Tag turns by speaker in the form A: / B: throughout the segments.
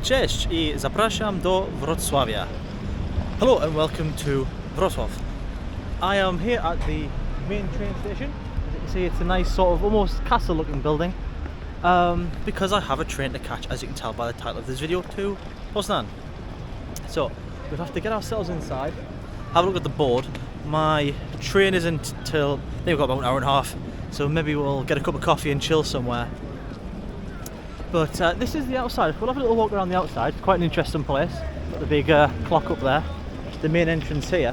A: Cześć I zapraszam do Wrocławia. Hello and welcome to Wrocław. I am here at the main train station. As you can see, it's a nice sort of almost castle looking building because I have a train to catch, as you can tell by the title of this video, to Poznan. So we'll have to get ourselves inside, have a look at the board. My train isn't till, I think we've got about an hour and a half, so maybe we'll get a cup of coffee and chill somewhere. But this is the outside. We'll have a little walk around the outside. Quite an interesting place. Got the big clock up there. It's the main entrance here.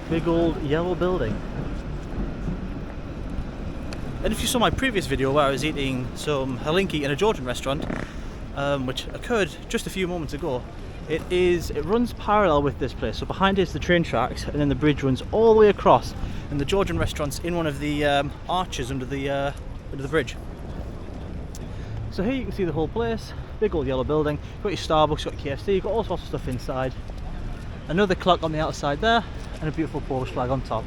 A: Big old yellow building. And if you saw my previous video where I was eating some halinki in a Georgian restaurant, which occurred just a few moments ago, it runs parallel with this place. So behind it is the train tracks, and then the bridge runs all the way across, and the Georgian restaurant's in one of the arches under the bridge. So here you can see the whole place. Big old yellow building. You've got your Starbucks, you've got KFC, you've got all sorts of stuff inside. Another clock on the outside there, and a beautiful Polish flag on top.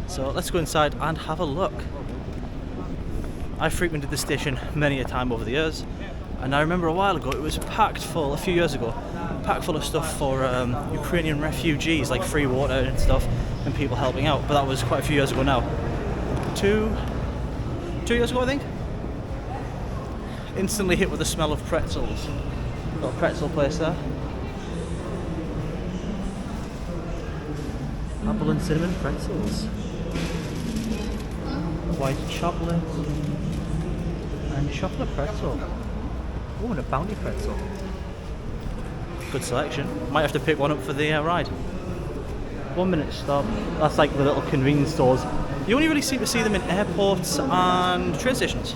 A: So let's go inside and have a look. I've frequented this station many a time over the years, and I remember a while ago it was packed full, a few years ago, packed full of stuff for Ukrainian refugees, like free water and stuff, and people helping out. But that was quite a few years ago now. Two years ago, I think. Instantly hit with the smell of pretzels. Got a pretzel place there. Apple and cinnamon pretzels. White chocolate. And chocolate pretzel. Oh, and a bounty pretzel. Good selection. Might have to pick one up for the ride. 1 minute stop. That's like the little convenience stores. You only really seem to see them in airports and train stations.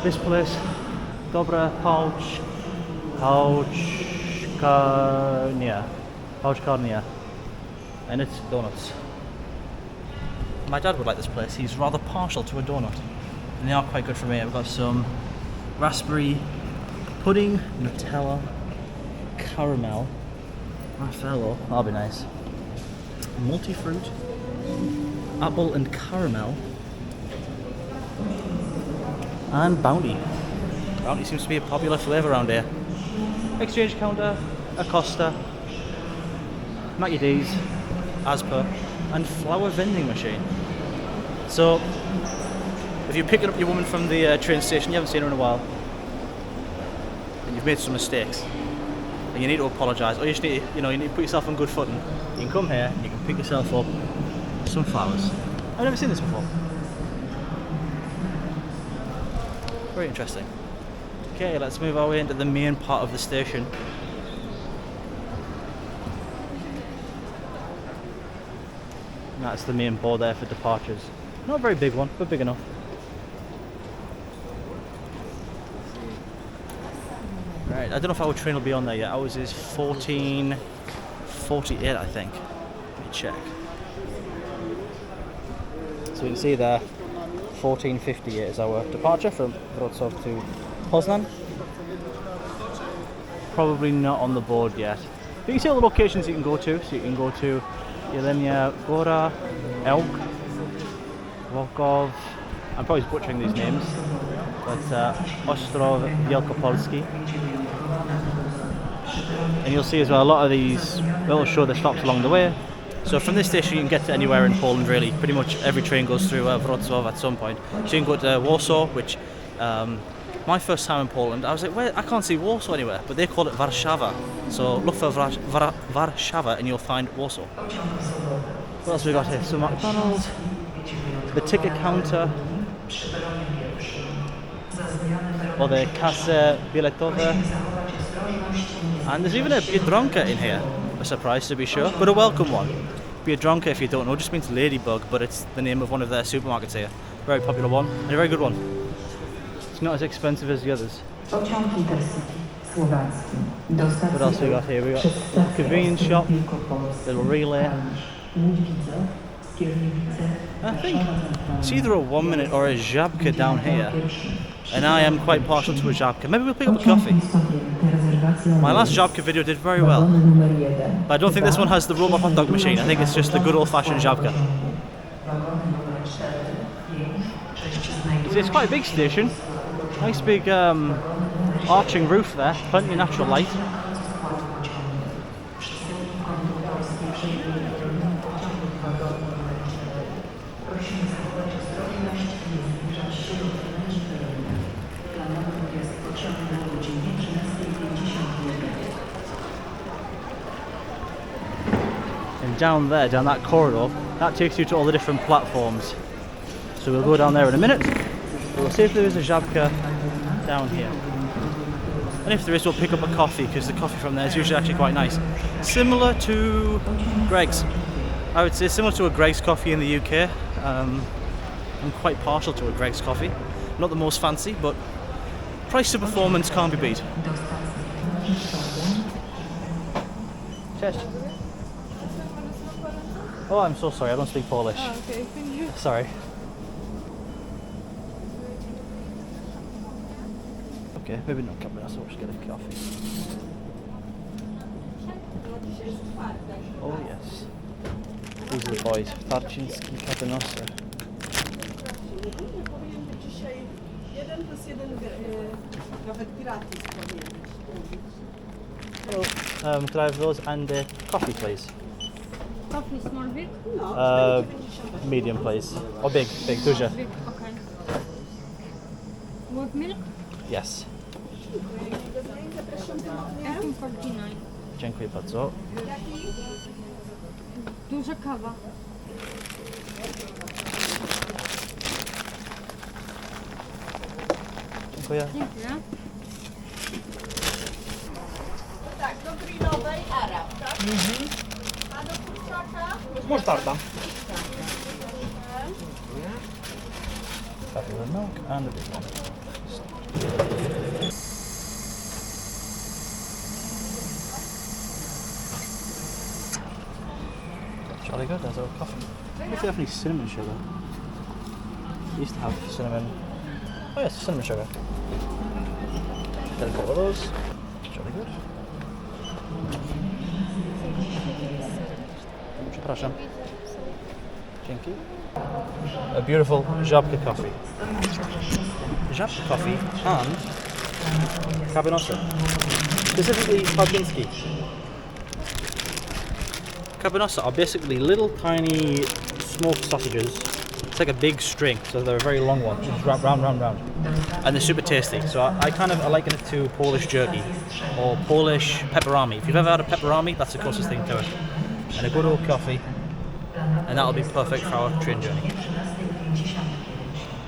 A: This place, Dobra Pouchkarnia. And it's donuts. My dad would like this place. He's rather partial to a donut, and they are quite good for me. I've got some raspberry pudding, Nutella, caramel, Raffaello, that'll be nice, multi-fruit, apple and caramel, and Bounty. Bounty seems to be a popular flavour around here. Exchange counter, Acosta, Mackie D's, as per, and flower vending machine. So if you're picking up your woman from the train station, you haven't seen her in a while, and you've made some mistakes, and you need to apologise, or you just need to, you need to put yourself on good footing, you can come here and you can pick yourself up some flowers. I've never seen this before. Very interesting. Okay, let's move our way into the main part of the station. That's the main board there for departures. Not a very big one, but big enough. Right, I don't know if our train will be on there yet. Ours is 14:48, I think. Let me check. So you can see there, 14:58 is our departure from Wrocław to Poznan. Probably not on the board yet. But you can see all the locations you can go to. So you can go to Jelenia Góra, Elk, Wrocław, I'm probably butchering these names, but Ostrov Wielkopolski. And you'll see as well a lot of these will show the stops along the way. So from this station you can get to anywhere in Poland really. Pretty much every train goes through Wrocław at some point. So you can go to Warsaw, which my first time in Poland, I was like, I can't see Warsaw anywhere, but they call it Warszawa. So look for Warszawa and you'll find Warsaw. What else have we got here? So McDonald's, the ticket counter, or the kasę biletowe, and there's even a Biedronka in here. A surprise to be sure, but a welcome one. Biedronka, if you don't know, just means ladybug, but it's the name of one of their supermarkets here. Very popular one, and a very good one. It's not as expensive as the others. What else we got here? We got a convenience shop, little relay, I think it's either a 1 minute or a żabka down here, and I am quite partial to a żabka. Maybe we'll pick up a coffee. My last żabka video did very well, but I don't think this one has the robot hot dog machine. I think it's just the good old-fashioned żabka. It's quite a big station. Nice big arching roof there, plenty of natural light. And down there, down that corridor, that takes you to all the different platforms. So we'll go down there in a minute. We'll see if there is a żabka down here. And if there is, we'll pick up a coffee, because the coffee from there is usually actually quite nice. Similar to Greg's. I would say similar to a Greg's coffee in the UK. I'm quite partial to a Greg's coffee. Not the most fancy, but price to performance can't be beat. Cześć. Oh, I'm so sorry, I don't speak Polish.
B: Oh, okay, thank you.
A: Sorry. Okay, maybe not cabinet, so we'll just get a coffee. Oh yes. These are the boys. Farciński Kabinosa. Hello. Could I have those and a coffee, please?
B: Coffee, small, big?
A: Medium, please. Or big, duże.
B: Big, okay. With milk?
A: Yes.
B: 1849.
A: Dziękuję bardzo.
B: Duża kawa.
A: Dziękuję.
B: Dziękuję.
C: Tak, do grillowej Arab, tak? A do kurczaka?
A: Musztarda. Coffee with milk and a big one. Jolly good, there's our coffee. I wonder if they have any cinnamon sugar. They used to have cinnamon. Oh yes, cinnamon sugar. Get a couple of those. Jolly good. Przepraszam. Dzięki. A beautiful żabka coffee. Żabka coffee and kabinosa. Specifically Farciński. Kabinosa are basically little tiny smoked sausages. It's like a big string, so they're a very long one. Just round. And they're super tasty. So I liken it to Polish jerky or Polish pepperami. If you've ever had a pepperami, that's the closest thing to it. And a good old coffee, and that'll be perfect for our train journey.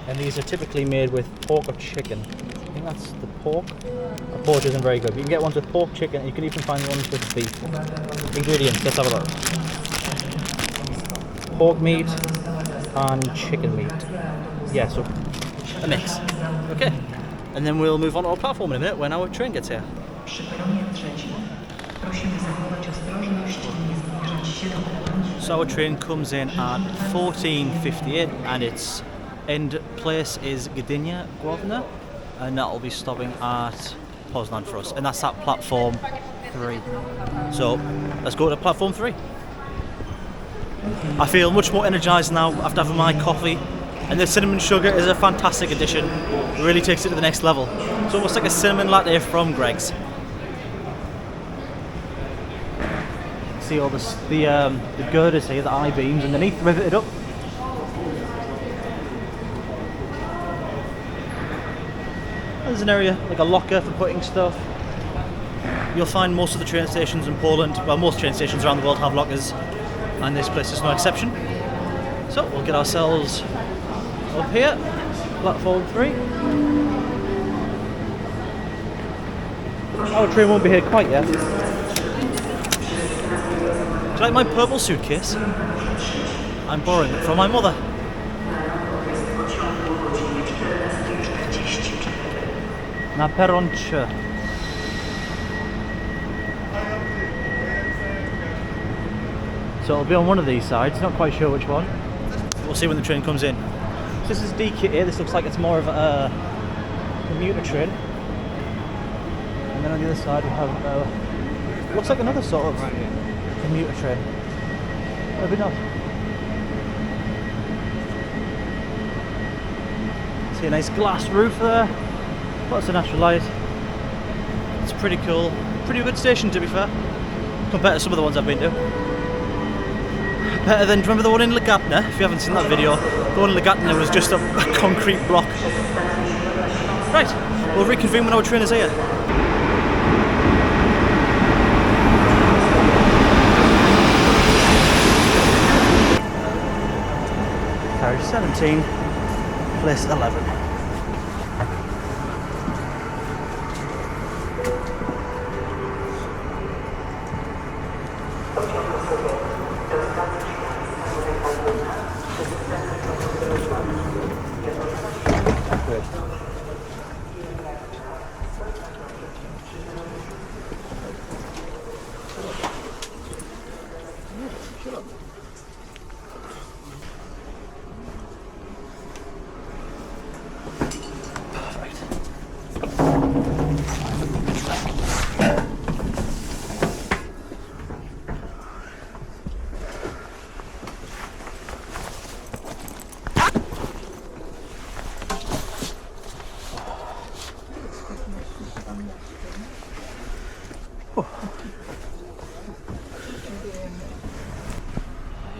A: And these are typically made with pork or chicken. I think that's the pork. The pork isn't very good. You can get ones with pork, chicken, and you can even find ones with beef. Ingredients, let's have a look. Pork meat and chicken meat. Yeah, so a mix. Okay. And then we'll move on to our platform in a minute when our train gets here. So our train comes in at 14:58 and its end place is Gdynia Główna, and that will be stopping at Poznan for us, and that's at platform 3. So let's go to platform 3. I feel much more energised now after having my coffee, and the cinnamon sugar is a fantastic addition. It really takes it to the next level. It's almost like a cinnamon latte from Greg's. See all this, the girders here, the I-beams underneath, riveted up. There's an area, like a locker for putting stuff. You'll find most of the train stations in Poland, well, most train stations around the world have lockers, and this place is no exception. So we'll get ourselves up here, platform 3. Our train won't be here quite yet. Do you like my purple suitcase? I'm borrowing it from my mother. Na peron 3. So it'll be on one of these sides, not quite sure which one. We'll see when the train comes in. So this is DK here, this looks like it's more of a commuter train. And then on the other side we have, looks like another sort of commuter train. Maybe not. See a nice glass roof there, lots of natural light. It's pretty cool, pretty good station to be fair, compared to some of the ones I've been to. Better than, remember the one in Legatna? If you haven't seen that video, the one in Legatna was just a concrete block. Right, we'll reconvene when our train is here. Carriage 17, place 11.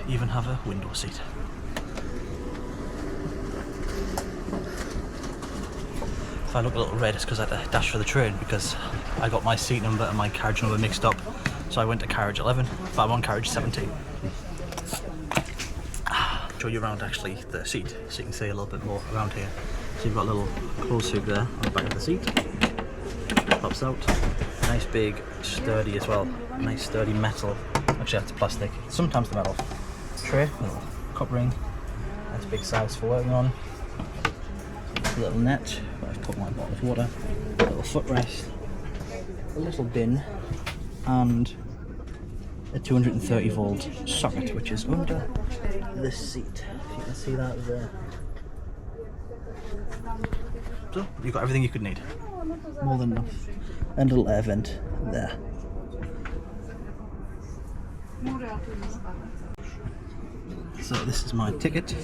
A: Even have a window seat. If I look a little red, it's because I had to dash for the train because I got my seat number and my carriage number mixed up. So I went to carriage 11, but I'm on carriage 17. Show you around actually the seat so you can see a little bit more around here. So you've got a little clothes hook there on the back of the seat. Pops out. Nice big sturdy as well. Nice sturdy metal. Actually that's plastic. Sometimes the metal. Tray, little cup ring. That's big size for working on. A little net where I've put my bottle of water. A little footrest. A little bin. And a 230 volt socket which is under this seat. If you can see that there. So you've got everything you could need. More than enough. And a little air vent there. So this is my ticket.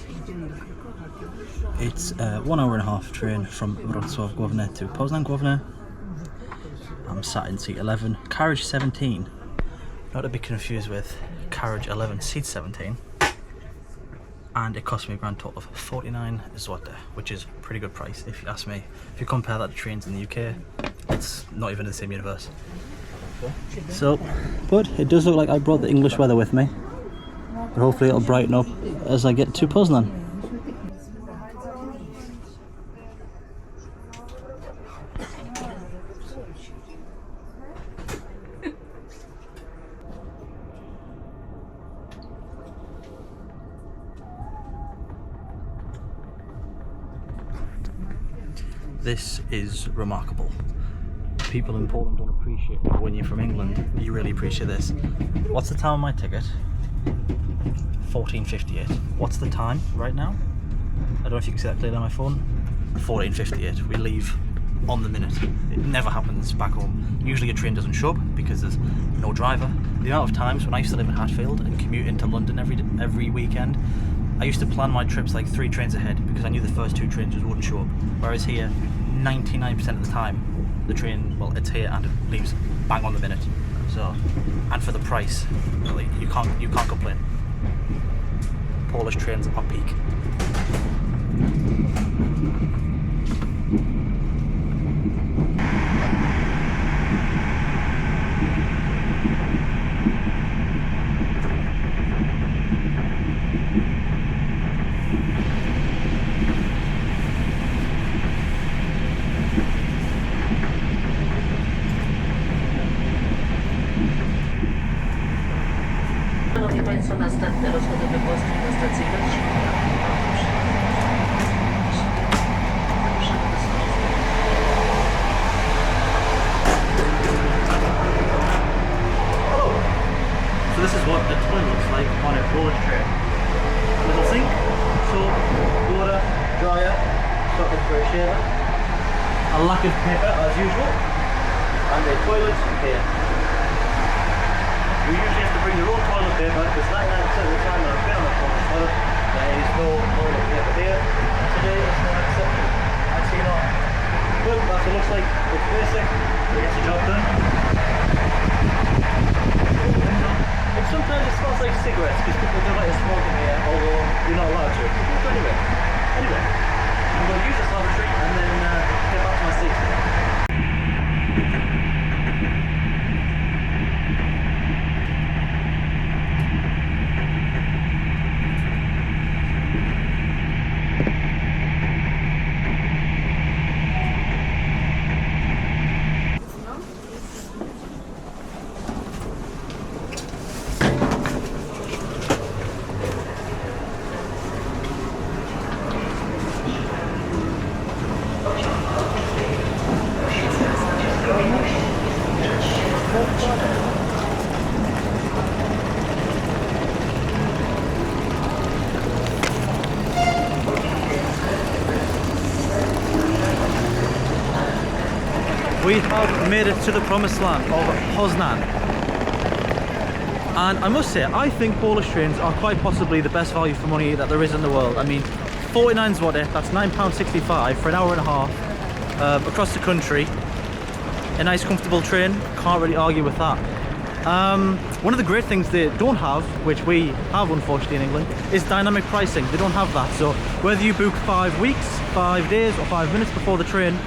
A: It's a 1 hour and a half train from Wroclaw Główne to Poznan Główne. I'm sat in seat 11, carriage 17. Not to be confused with carriage 11, seat 17. And it cost me a grand total of 49 zloty, which is a pretty good price if you ask me. If you compare that to trains in the UK, it's not even in the same universe. So, but it does look like I brought the English weather with me. But hopefully it'll brighten up as I get to Poznan. This is remarkable. People in Poland don't appreciate it, but when you're from England, you really appreciate this. What's the time on my ticket? 14:58. What's the time right now? I don't know if you can see that clearly on my phone. 14:58. We leave on the minute. It never happens back home. Usually a train doesn't show up because there's no driver. The amount of times when I used to live in Hatfield and commute into London every weekend, I used to plan my trips like 3 trains ahead because I knew the first 2 trains just wouldn't show up. Whereas here, 99% of the time, the train, well, it's here and it leaves bang on the minute. So, and for the price, really, you can't complain. Polish trains are peak.
D: Szanowni Państwo, następne rozchody wywozki na stacji
A: So this is what toilet looks like on a Polish train. Little sink, soap, water, dryer, socket for a shaver, a lack of paper as usual, and a toilet here. You usually have to bring your own toilet paper because 99% of the time when I've been on a Polish toilet, there is no toilet paper here. Today it's no exception. Actually not. But that's what it looks like. It's basic, but it gets the job done. And sometimes it smells like cigarettes because people don't like to smoke in here, although you're not allowed to. But anyway, I'm going to use this lavatory and then get back to my seat. We have made it to the promised land of Poznan. And I must say, I think Polish trains are quite possibly the best value for money that there is in the world. I mean, 49 zloty, that's £9.65 for an hour and a half across the country. A nice comfortable train, can't really argue with that. One of the great things they don't have, which we have unfortunately in England, is dynamic pricing. They don't have that, so whether you book 5 weeks, 5 days or 5 minutes before the train,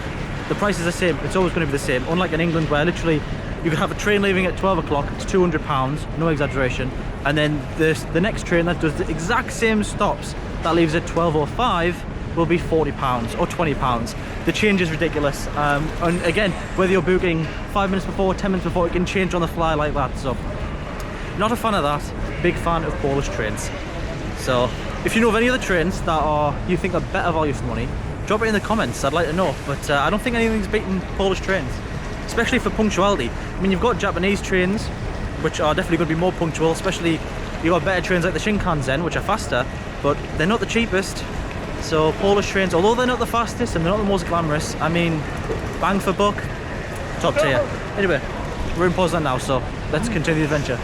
A: the price is the same. It's always going to be the same, unlike in England where literally you could have a train leaving at 12 o'clock, it's £200, no exaggeration, and then the next train that does the exact same stops that leaves at 12:05 will be £40 or £20. The change is ridiculous, and again, whether you're booking 5 minutes before, 10 minutes before, it can change on the fly like that. So not a fan of that, big fan of Polish trains. So if you know of any other trains that you think are better value for money, drop it in the comments, I'd like to know. But I don't think anything's beaten Polish trains, especially for punctuality. I mean, you've got Japanese trains, which are definitely going to be more punctual, especially you've got better trains like the Shinkansen, which are faster, but they're not the cheapest. So Polish trains, although they're not the fastest and they're not the most glamorous, I mean, bang for buck, top tier. Anyway, we're in Poznan now, so let's continue the adventure.